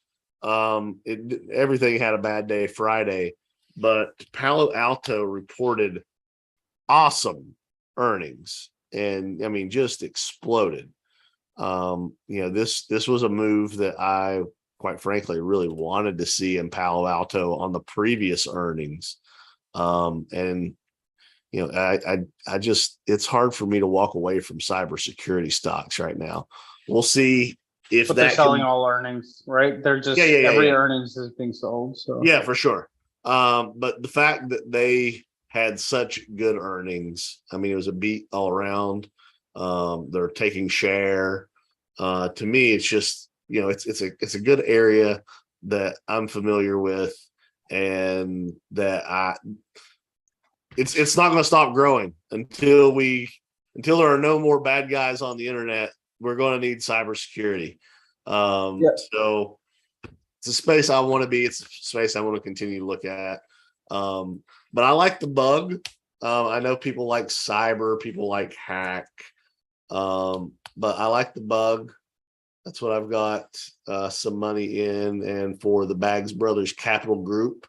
Everything had a bad day Friday, but Palo Alto reported awesome earnings, and I mean just exploded. This was a move that I quite frankly really wanted to see in Palo Alto on the previous earnings. I just, it's hard for me to walk away from cybersecurity stocks right now. We'll see if but they're selling all earnings, right? They're just every earnings is being sold. So yeah, for sure. But the fact that they had such good earnings, I mean, it was a beat all around. They're taking share. To me, it's just, it's a good area that I'm familiar with, and that it's not going to stop growing until there are no more bad guys on the internet. We're going to need cybersecurity. So it's a space I want to be. It's a space I want to continue to look at. But I like the bug. I know people like cyber, people like hack. But I like the bug. That's what I've got some money in, and for the Baggs Brothers Capital Group.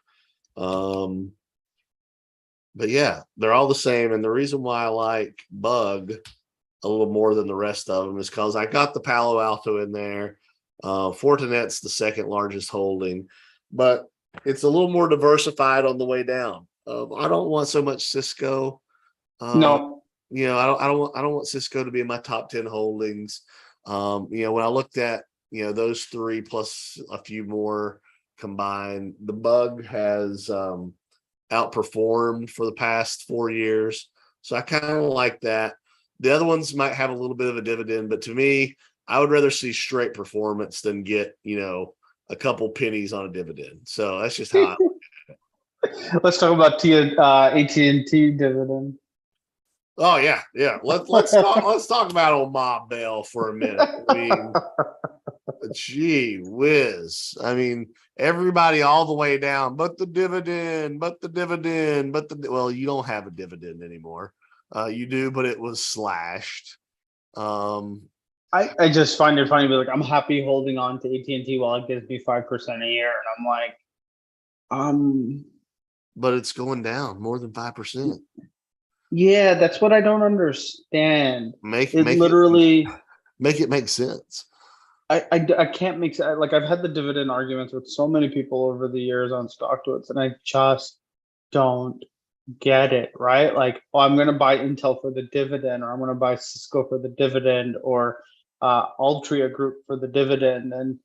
But yeah, they're all the same. And the reason why I like bug a little more than the rest of them is because I got the Palo Alto in there. Fortinet's the second largest holding, but it's a little more diversified on the way down. I don't want so much Cisco. No. I don't want Cisco to be in my top 10 holdings. When I looked at, those three plus a few more combined, the bug has outperformed for the past 4 years. So I kind of like that. The other ones might have a little bit of a dividend, but to me, I would rather see straight performance than get, a couple pennies on a dividend. So that's just how I look at it. Let's talk about AT&T dividend. Oh yeah. Let's talk about old Mob Bell for a minute. I mean, gee whiz. I mean, everybody all the way down, but the dividend, well, you don't have a dividend anymore. You do, but it was slashed. I just find it funny, but like I'm happy holding on to AT&T while it gives me 5% a year, and I'm like, but it's going down more than 5%. Yeah, that's what I don't understand. Make it make sense. I can't make sense. Like I've had the dividend arguments with so many people over the years on StockTwits, and I just don't get it, right? Like, I'm going to buy Intel for the dividend, or I'm going to buy Cisco for the dividend, or Altria Group for the dividend. And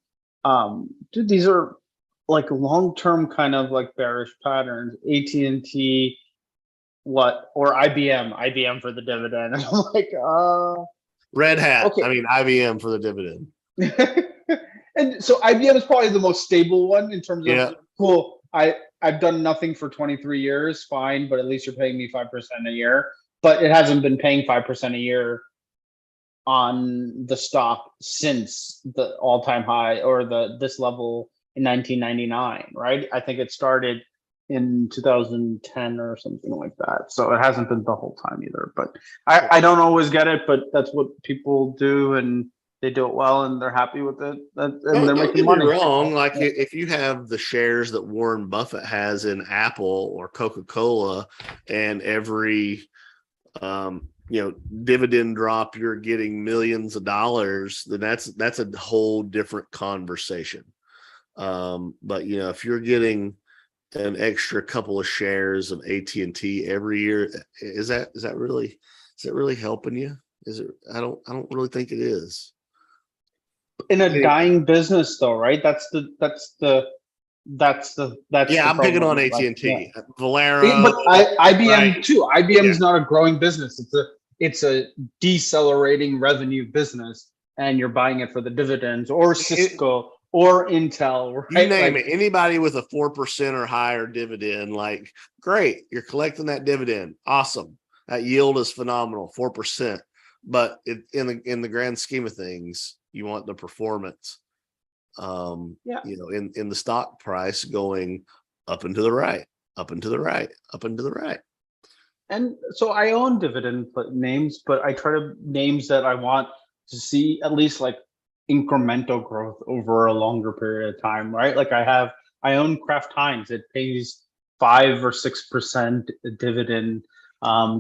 dude, these are like long-term kind of like bearish patterns. AT&T, or IBM for the dividend. And I'm like, Red Hat. Okay. I mean, IBM for the dividend. And so IBM is probably the most stable one in terms Yeah. of, cool, I've done nothing for 23 years, fine, but at least you're paying me 5% a year. But it hasn't been paying 5% a year on the stock since the all-time high or this level in 1999, right? I think it started in 2010 or something like that. So it hasn't been the whole time either. But I don't always get it, but that's what people do, and they do it well, and they're happy with it, and they're making money. Don't get me wrong. Like if you have the shares that Warren Buffett has in Apple or Coca-Cola, and every dividend drop, you're getting millions of dollars, then that's a whole different conversation. But if you're getting an extra couple of shares of AT&T every year, is that really helping you? Is it? I don't really think it is. In a dying business, though, right? That's the I'm picking on AT&T, Valero, but IBM right? too. IBM is not a growing business. It's a decelerating revenue business, and you're buying it for the dividends, or Cisco or Intel, right? You name it. Anybody with a 4% or higher dividend, like, great, you're collecting that dividend. Awesome. That yield is phenomenal, 4%. But in the grand scheme of things, you want the performance. In the stock price going up and to the right, up and to the right, up and to the right. And so I own dividend names, but I try to names that I want to see at least like incremental growth over a longer period of time, right? Like I own Kraft Heinz. It pays 5 or 6% dividend.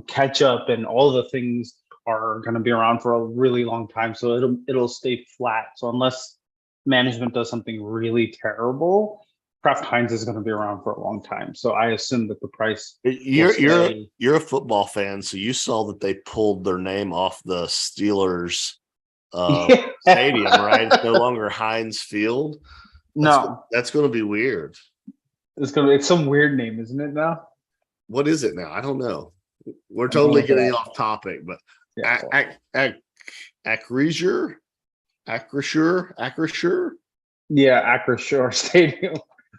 Ketchup and all the things are going to be around for a really long time, so it'll stay flat. So unless management does something really terrible, Kraft Heinz is going to be around for a long time. So I assume that the price. You're a football fan, so you saw that they pulled their name off the Steelers stadium, right? It's no longer Heinz Field. That's going to be weird. It's some weird name, isn't it now? What is it now? I don't know. We're totally getting off topic, but Acrisure. Yeah, Acrisure Stadium.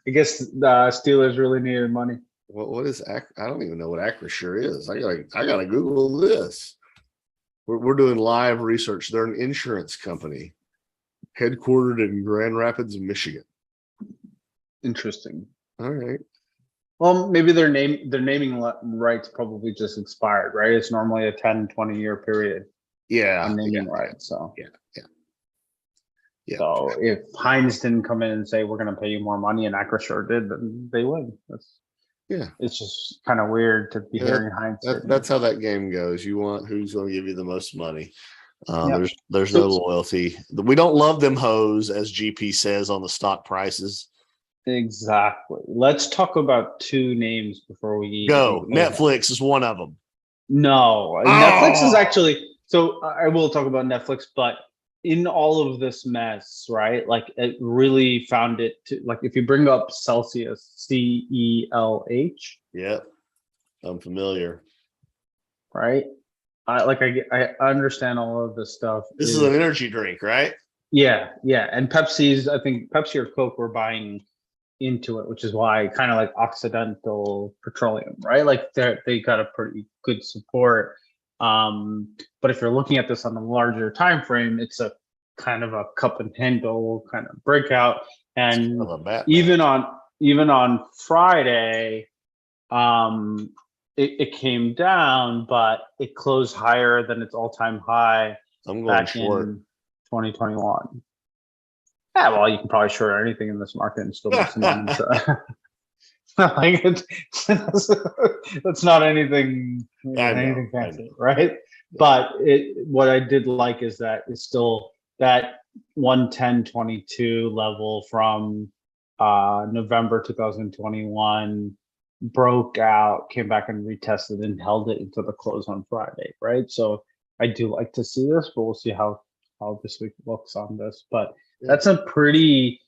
I guess the Steelers really needed money. What is I don't even know what Acrisure is. I gotta Google this. We're doing live research. They're an insurance company headquartered in Grand Rapids, Michigan. Interesting. All right. Well, maybe their naming rights probably just expired, right? It's normally a 10-20 year period. On naming rights. So yeah. So if Heinz didn't come in and say we're going to pay you more money, and Acrisure did, then they would. It's just kind of weird to be hearing Heinz. That's how that game goes. You want who's going to give you the most money. There's no loyalty. We don't love them hoes, as GP says on the stock prices. Exactly. Let's talk about two names before we go. Netflix is one of them. No, Netflix is actually. So I will talk about Netflix, but in all of this mess, right? Like it really found it to, like, if you bring up Celsius, CELH. Yep, I'm familiar. Right. I understand all of this stuff. This is an energy drink, right? Yeah. And Pepsi's, I think Pepsi or Coke were buying into it, which is why kind of like Occidental Petroleum, right? Like they got a pretty good support. But if you're looking at this on a larger time frame, it's a kind of a cup and handle kind of breakout. And even on Friday, it came down, but it closed higher than its all-time high back in 2021. Yeah, well, you can probably short anything in this market and still make some money. So. Like that's not anything fancy, right? But what I did like is that it's still that 110.22 level from November 2021 broke out, came back and retested and held it into the close on Friday, right? So I do like to see this, but we'll see how this week looks on this. But that's a pretty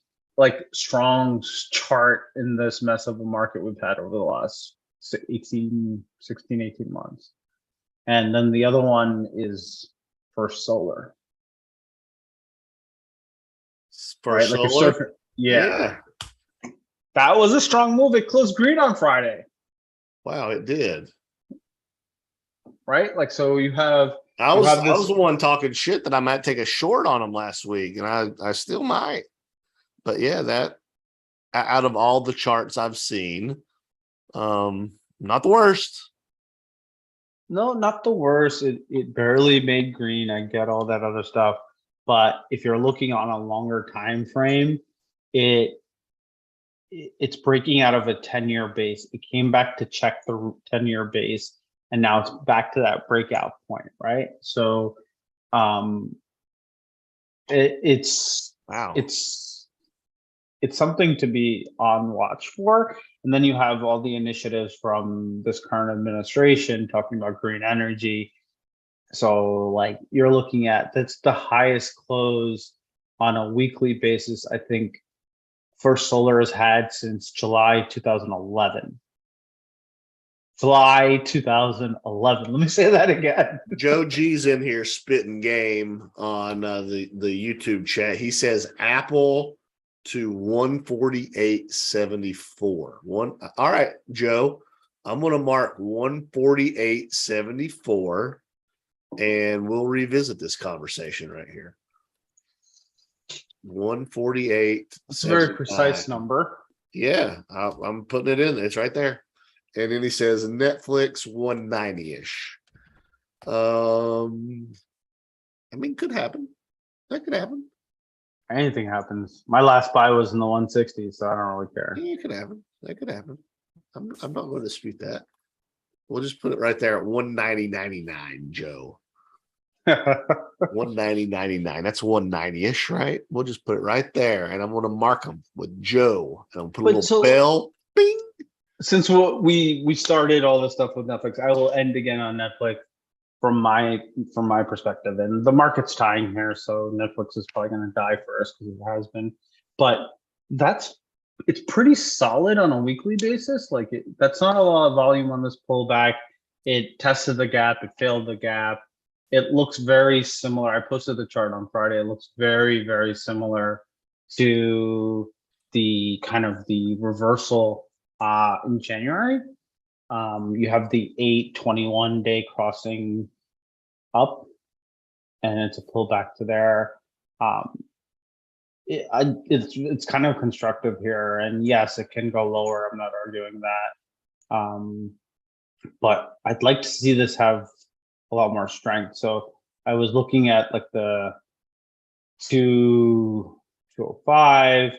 strong chart in this mess of a market we've had over the last 16, 18 months. And then the other one is First Solar. for right? Like a solar. surfer. Yeah. That was a strong move. It closed green on Friday. Wow, it did. Right? Like, so you have I was the one talking shit that I might take a short on them last week, and I still might. But yeah, that out of all the charts I've seen, not the worst. No, not the worst. It barely made green. I get all that other stuff. But if you're looking on a longer time frame, it's breaking out of a 10-year base. It came back to check the 10-year base, and now it's back to that breakout point, right? So it's wow. It's something to be on watch for. And then you have all the initiatives from this current administration talking about green energy. So like you're looking at, that's the highest close on a weekly basis, I think First Solar has had since July 2011. July 2011. Let me say that again. Joe G's in here spitting game on the YouTube chat. He says Apple to 148.74. All right, Joe. I'm going to mark 148.74, and we'll revisit this conversation right here. 148. That's a very precise number. Yeah, I'm putting it in. It's right there. And then he says Netflix 190-ish. I mean, could happen. That could happen. Anything happens. My last buy was in the 160s, so I don't really care. Yeah, it could happen. That could happen. I'm not going to dispute that. We'll just put it right there at 190.99, Joe. 190.99. That's 190-ish, right? We'll just put it right there, and I'm going to mark them with Joe, and I'll put a little bell. Bing. Since we started all this stuff with Netflix, I will end again on Netflix from my perspective, and the market's tying here, so Netflix is probably going to die first because it has been. But it's pretty solid on a weekly basis. Like that's not a lot of volume on this pullback. It tested the gap, it failed the gap. It looks very similar. I posted the chart on Friday. It looks very, very similar to the kind of the reversal in January. You have the 821 day crossing up, and it's a pullback to there. It's kind of constructive here, and yes, it can go lower. I'm not arguing that, but I'd like to see this have a lot more strength. So I was looking at like the 205,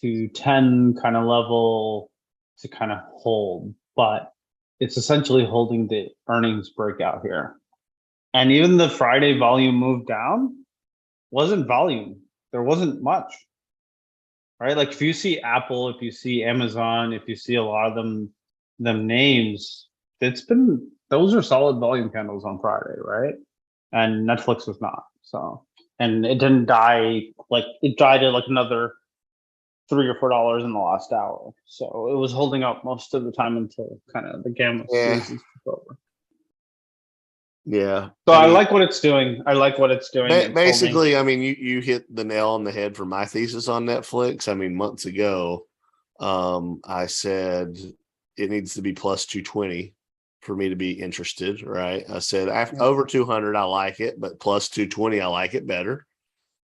210 kind of level to kind of hold, but it's essentially holding the earnings breakout here. And even the Friday volume move down wasn't volume. There wasn't much, right? Like if you see Apple, if you see Amazon, if you see a lot of them names, those are solid volume candles on Friday, right? And Netflix was not. So, and it didn't die, like it died at like another $3 or $4 in the last hour. So it was holding up most of the time until kind of the gamma squeezes over. Yeah. So I like what it's doing. Basically, I mean, you hit the nail on the head for my thesis on Netflix. I mean, months ago, I said it needs to be plus 220 for me to be interested, right? I said over 200, I like it, but plus 220, I like it better.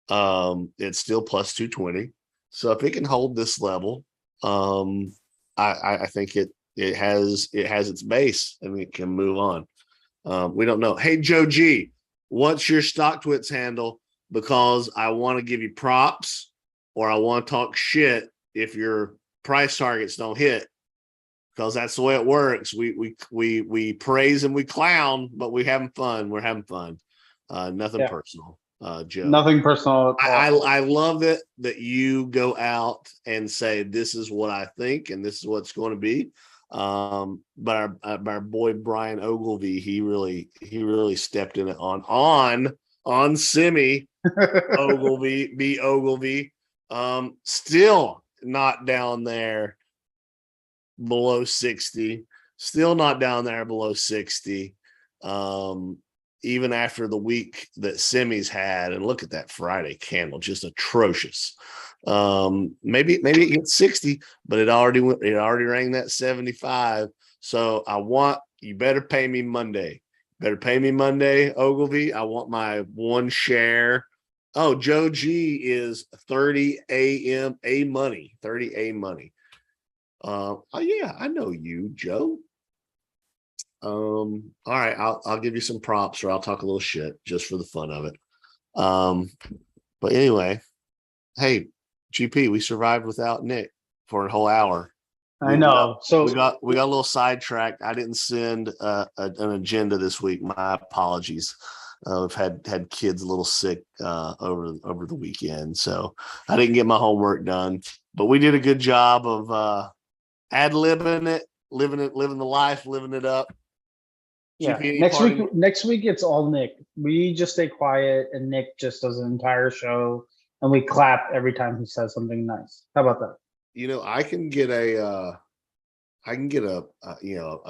It's still plus 220. So if it can hold this level, I think it has its base and it can move on. We don't know. Hey, Joe G, what's your StockTwits handle? Because I want to give you props, or I want to talk shit if your price targets don't hit. Because that's the way it works. We praise and we clown, but we're having fun. Nothing personal, Joe. Nothing personal. I love it that you go out and say this is what I think and this is what's going to be. But our boy Brian Ogilvy, he really stepped in it on Simi Ogilvy. Still not down there below 60. Still not down there below 60. even after the week that semis had, and look at that Friday candle, just atrocious. Maybe it hit 60, but it already rang that 75. So you better pay me Monday. Better pay me Monday, Ogilvy. I want my one share. Oh, Joe G is 30 AM A money, 30 A money. Oh yeah, I know you, Joe. All right, I'll give you some props, or I'll talk a little shit just for the fun of it. But anyway, hey, GP, we survived without Nick for a whole hour. I know. So we got a little sidetracked. I didn't send an agenda this week. My apologies. I've had kids a little sick over the weekend, so I didn't get my homework done. But we did a good job of ad-libbing it, living the life, living it up. Yeah. GP, next week it's all Nick. We just stay quiet and Nick just does an entire show and we clap every time he says something nice. How about that? I can get a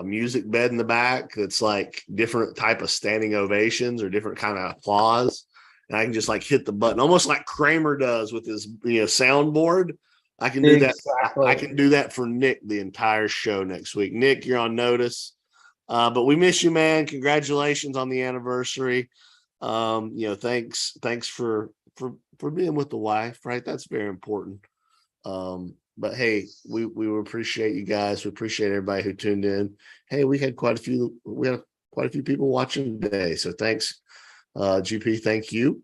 music bed in the back that's like different type of standing ovations or different kind of applause, and I can just like hit the button almost like Kramer does with his soundboard. I can do that. I can do that for Nick the entire show next week. Nick, you're on notice. But we miss you, man. Congratulations on the anniversary. Thanks for being with the wife, right? That's very important. But hey, we appreciate you guys. We appreciate everybody who tuned in. Hey, we had quite a few people watching today. So thanks, GP. Thank you.